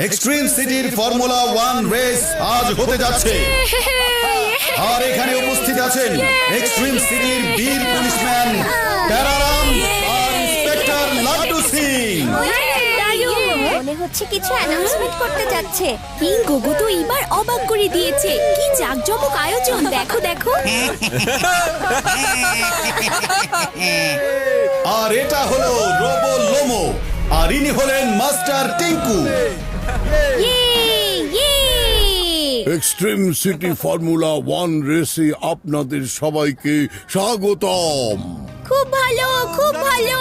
Extreme সিটির formula 1 race আজ হতে যাচ্ছে। আর এখানে উপস্থিত আছেন এক্সট্রিম সিটির বীর পুলিশম্যান প্যারারাম আর ইন্সপেক্টর লাড্ডু সিং। মনে হচ্ছে কিছু অ্যানাউন্সমেন্ট করতে যাচ্ছে। কিং গোগো তো এবার অবাক করে দিয়েছে। কি জাঁকজমক আয়োজন, দেখো দেখো। আর এটা হলো রোবো লোমো, আর ইনি হলেন master Tinku. Extreme city formula 1 রেসে আপনাদের সবাইকে স্বাগতম। খুব ভালো, খুব ভালো।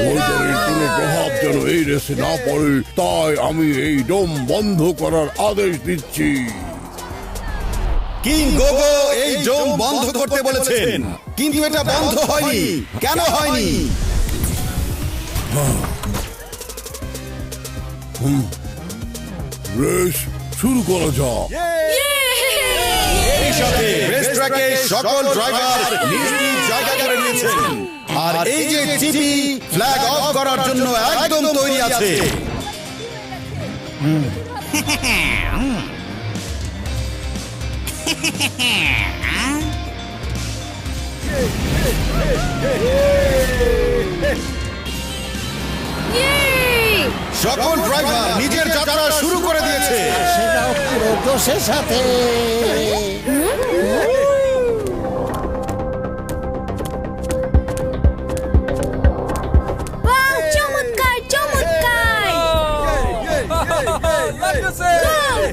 ওয়েদারের কোনো প্রভাব যেন এই রেসে না পড়ে, তাই আমি এই ডোম বন্ধ করার আদেশ দিচ্ছি। কিং গোগো এই ডোম বন্ধ করতে বলেছেন, কিন্তু এটা বন্ধ হয়নি। কেন হয়নি? রেস শুরু করা যাক। এই সাথে রেস ট্র্যাকে সকল ড্রাইভার নিজ নিজ জায়গা করে নিয়েছেন। আর এই যে জিপি ফ্ল্যাগ অফ করার জন্য একদম তৈরি আছে। সকল ড্রাইভার নিজের যাত্রা শুরু করে দিয়েছে। সেটাও পুরো জোশের সাথে। বাহ, চমৎকার চমৎকার।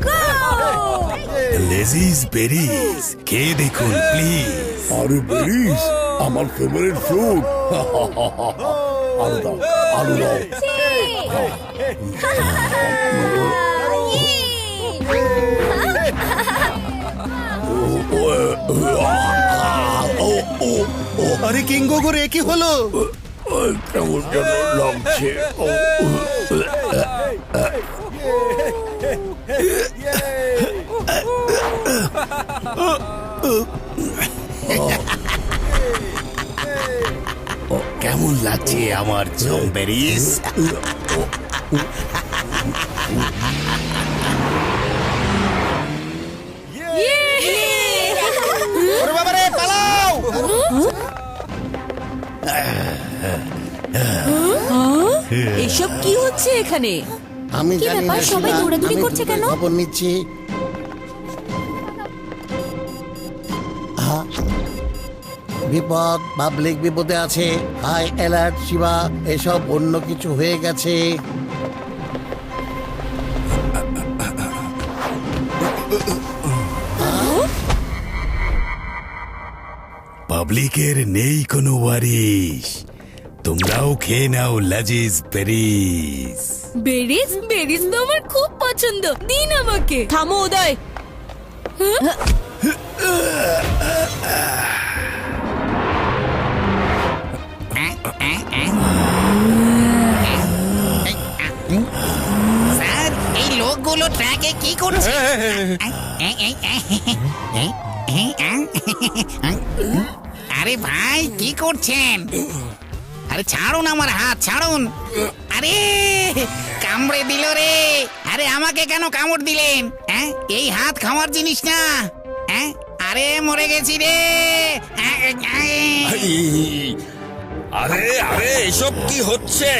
গো, গো। লেজিজ বেরিজ কে দেখুন প্লিজ। আরে বেরিস, আমার ফেভারিট ফ্রুট। আলু দাও, আলু দাও। আরে কিং গোগোর এ কি হলো? কেমন যেন লাগছে। কেমন লাগছে আমার জম্বেরিস? ওরে বাবা রে, পালাও! এসব কি হচ্ছে এখানে? আমি কি জানি না ব্যাপার, সবাই শিবা, দৌড়াদৌড়ি আমি করছে কেন? খবর নিচ্ছি। বিপদ, পাবলিক বিপদে আছে। হাই অ্যালার্ট শিবা, এসব অন্য কিছু হয়ে গেছে। পাবলিকের নেই কোনো ওয়ারিশ, তোমরাও খেয়ে নাও লাজিজ বেরিজ। বেরিজ বেরিজ তো আমার খুব পছন্দ, দিন আমাকে। থামো উদয়। স্যার, এই লোকগুলো ট্র্যাকে কি করছে? আরে ভাই, কি করছেন? আরে ছাড়ুন আমার হাত, ছাড়ুন। আরে কামড়ে দিল রে। আরে আমাকে কেন কামড় দিলেন? হ্যাঁ, এই হাত খাওয়ার জিনিস না। হ্যাঁ, আরে মরে গেছি রে। আরে আরে এসব কি হচ্ছে?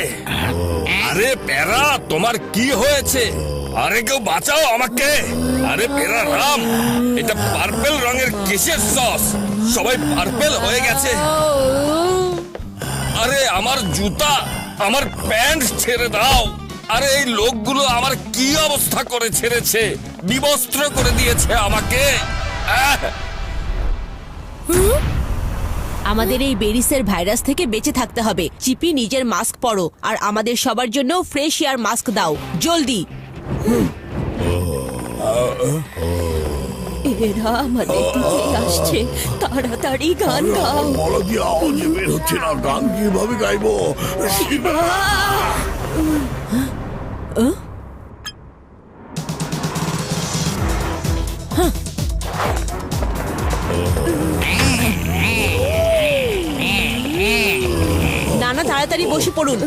আরে প্যারা, তোমার কি হয়েছে? আরে কেউ বাঁচাও আমাকে। আরে প্যারা রাম, এটা পার্পল রঙের কিসের সস? সবাই পার্পল হয়ে গেছে। আরে আমার জুতা, আমার প্যান্ট ছেড়ে দাও। আরে এই লোকগুলো আমার কি অবস্থা করে ছেড়েছে, বিবস্ত্র করে দিয়েছে আমাকে। আমাদের এই বেরিসের ভাইরাস থেকে বেঁচে থাকতে হবে। চিপি, নিজের মাস্ক পরো, আর আমাদের সবার জন্য ফ্রেশ এয়ার মাস্ক দাও জলদি। এরা আমাদের দিকে আসছে, তাড়াতাড়ি গান গাও। বলো দিয়ে আওয়াজ বের হচ্ছে না, গান কিভাবে গাইবো? নানা তাড়াতাড়ি বসে পড়ুন।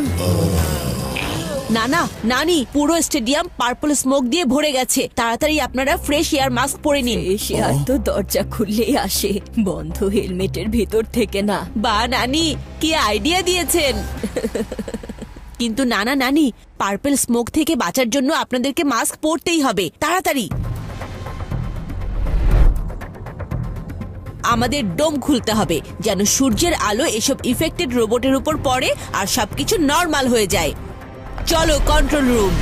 না না নানি, পুরো স্টেডিয়াম পার্পল স্মোক দিয়ে ভরে গেছে। তাড়াতাড়ি আপনারা ফ্রেশ এয়ার মাস্ক পরে নিন। এসে আর তো দরজা খুললেই আসে, বন্ধ হেলমেটের ভেতর থেকে না। বা নানি, কি আইডিয়া দিয়েছেন। কিন্তু নানা নানি, পার্পল স্মোক থেকে বাঁচার জন্য আপনাদেরকে মাস্ক পরতেই হবে। তাড়াতাড়ি আমাদের ডোম খুলতে হবে, যেন সূর্যের আলো এসব ইফেক্টেড রোবটের উপর পড়ে আর সবকিছু নর্মাল হয়ে যায়। চলো কন্ট্রোল রুম।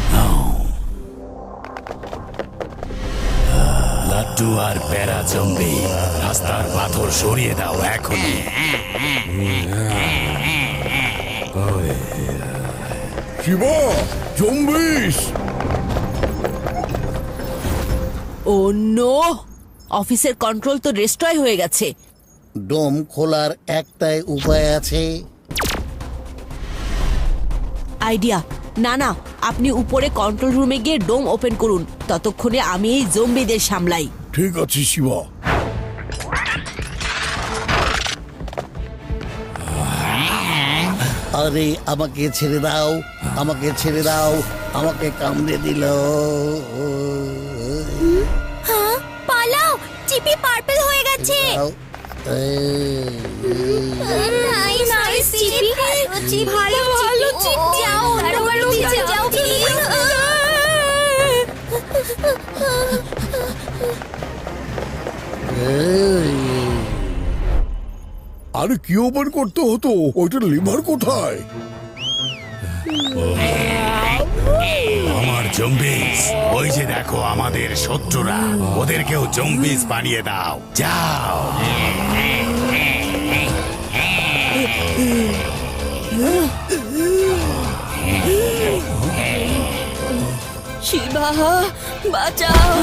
লাড্ডু আর প্যারা জম্বি, রাস্তার পাথর সরিয়ে দাও এখনই। শিবা, জম্বিস! ও নো, অফিসের কন্ট্রোল তো ডিস্ট্রয় হয়ে গেছে। ডোম খোলার একটাই উপায় আছে। আইডিয়া। না না, আপনি উপরে কন্ট্রোল রুমে গিয়ে ডোম ওপেন করুন, ততক্ষণে আমি এই জম্বিদের সামলাই। ঠিক আছে শিবা। আরে আমাকে ছেড়ে দাও, আমাকে ছেড়ে দাও, আমাকে কামড়ে দিল। হ্যাঁ, পালাও, চিপি পার্পল হয়ে গেছে। নাইস চিপি, ভালো চিপি, যাও তাড়াতাড়ি নিচে যাও প্লিজ। আরে কি ওপেন করতে হতো? ওইটার লিভার কোথায়? আমার জম্বিস, ওই যে দেখো আমাদের শত্রুরা, ওদেরকেও জম্বিস বানিয়ে দাও। যাও। শিবা, বাঁচাও।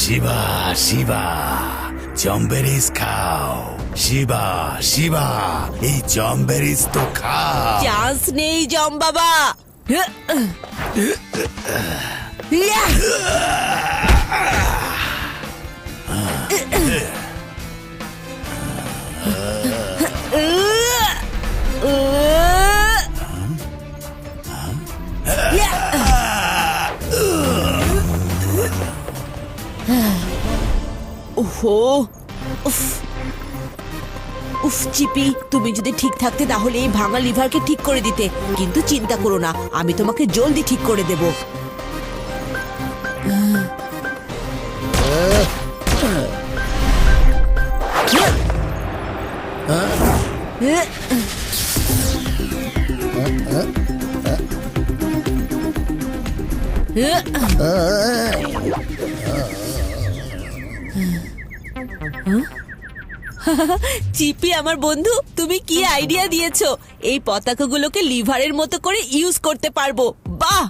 শিবা, শিবা, জম্বেরিস খাও। শিবা, শিবা, এই জম্বেরিস তো খাও। চান্স নেই জম বাবা। ওহো, উফ উফ চিপি, তুমি যদি ঠিক থাকতে তাহলে এই ভাঙা লিভারকে ঠিক করে দিতে। কিন্তু চিন্তা করো না, আমি তোমাকে জলদি ঠিক করে দেব। চিপি আমার বন্ধু, তুমি কি আইডিয়া দিয়েছো? এই পতাকাগুলোকে লিভারের মতো করে ইউজ করতে পারবো। বাহ!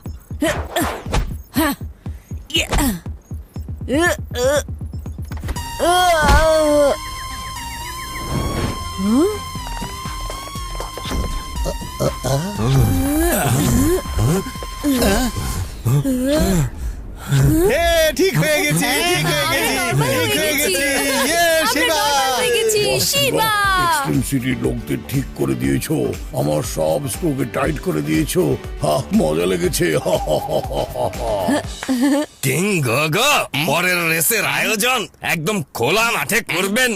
ঠিক হয়ে গেছি, ঠিক হয়ে গেছি, ঠিক হয়ে গেছি। ইয়ে শিবা, শিবা এক্সট্রিম সিটির লোকদের ঠিক করে দিয়েছো, আমার সব স্ক্রুকে টাইট করে দিয়েছো। মজা লেগেছে। কিং গগো, পরের রেসের আয়োজন একদম খোলা মাঠে করবেন।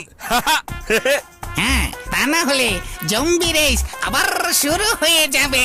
হ্যাঁ, তা না হলে জম্বি রেস আবার শুরু হয়ে যাবে।